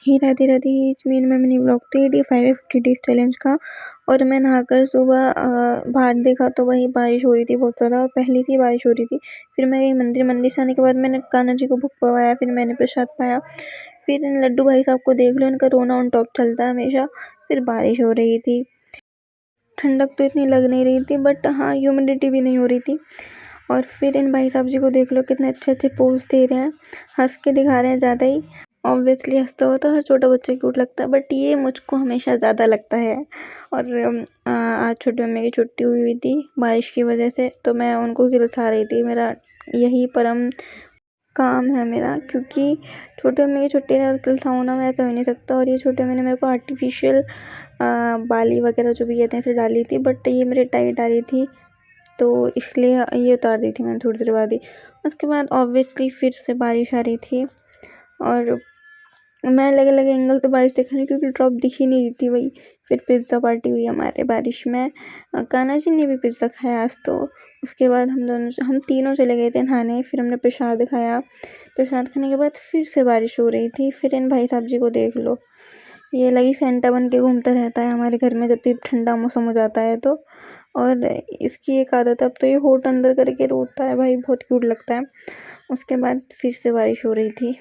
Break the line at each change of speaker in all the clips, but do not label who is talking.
ही Radhe Radhe mean में mini blog तो day 5 है 50 डेज चैलेंज का। और मैं नहाकर सुबह बाहर देखा तो वही बारिश हो रही थी बहुत ज़्यादा, और पहले से ही बारिश हो रही थी। फिर मैं गई मंदिर से आने के बाद मैंने कान्हा जी को भोग पवाया, फिर मैंने प्रसाद पाया। फिर इन लड्डू भाई साहब को देख लो, इनका रोना ऑन टॉप चलता है हमेशा। फिर बारिश हो रही थी, ठंडक तो इतनी लग नहीं रही थी, बट हाँ ह्यूमिडिटी भी नहीं हो रही थी। और फिर इन भाई साहब जी को देख लो, कितने अच्छे अच्छे पोज दे रहे हैं, हंस के दिखा रहे हैं ज़्यादा ही। ऑब्वियसली हंसता हुआ तो हर छोटा बच्चा क्यूट लगता है, बट ये मुझको हमेशा ज़्यादा लगता है। और आज छोटी मम्मी की छुट्टी हुई थी बारिश की वजह से, तो मैं उनको खिलसा रही थी। मेरा यही परम काम है मेरा, क्योंकि छोटी मम्मी की छुट्टी है और खिलसाऊँ ना, मैं तो हो नहीं सकता। और ये छोटी मम्मी ने मेरे को आर्टिफिशियल बाली वगैरह जो भी कहते हैं इसे डाली थी, बट ये मेरे टाइट आ रही थी, तो इसलिए ये उतार दी थी मैंने थोड़ी देर बाद ही। उसके बाद ऑब्वियसली फिर से बारिश आ रही थी, और मैं अलग अलग एंगल से बारिश दिखा रही क्योंकि ड्रॉप दिख ही नहीं रही थी वही। फिर पिज़्ज़ा पार्टी हुई हमारे बारिश में, कान्हा जी ने भी पिज़्ज़ा खाया आज तो। उसके बाद हम तीनों चले गए थे नहाने, फिर हमने प्रसाद खाया। प्रसाद खाने के बाद फिर से बारिश हो रही थी। फिर इन भाई साहब जी को देख लो, ये लगी सेंटा बन के घूमता रहता है हमारे घर में जब भी ठंडा मौसम हो जाता है तो। और इसकी एक आदत है, अब तो ये होठ अंदर करके रोता है भाई, बहुत क्यूट लगता है। उसके बाद फिर से बारिश हो रही थी,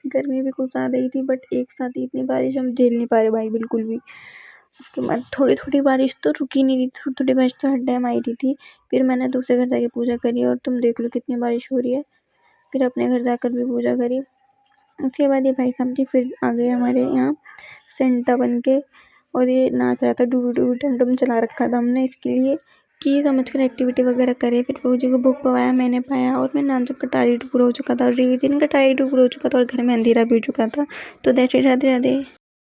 गर्मी भी कुछ ज़्यादा ही थी, बट एक साथ ही इतनी बारिश हम झेल नहीं पा रहे भाई बिल्कुल भी। उसके बाद थोड़ी थोड़ी बारिश तो रुकी नहीं रही, थोड़ी थोड़ी बारिश तो हर टाइम आई रही थी। फिर मैंने दूसरे घर जाके पूजा करी, और तुम देख लो कितनी बारिश हो रही है। फिर अपने घर जाकर भी पूजा करी। उसके बाद ये भाई साहब जी फिर आ गए हमारे यहाँ सेंटा बन के, और ये नाच रहा था, डूबी डूबी टमटम चला रखा था हमने इसके लिए कि समझ कर एक्टिविटी वगैरह करे। फिर प्रभु जी को भोग पवाया, मैंने पाया, और मेरा नाम जब टारगेट पूरा हो चुका था, और रिविजन का टारगेट पूरा हो चुका था, और घर में अंधेरा भी हो चुका था। तो दैट इज राधे राधे।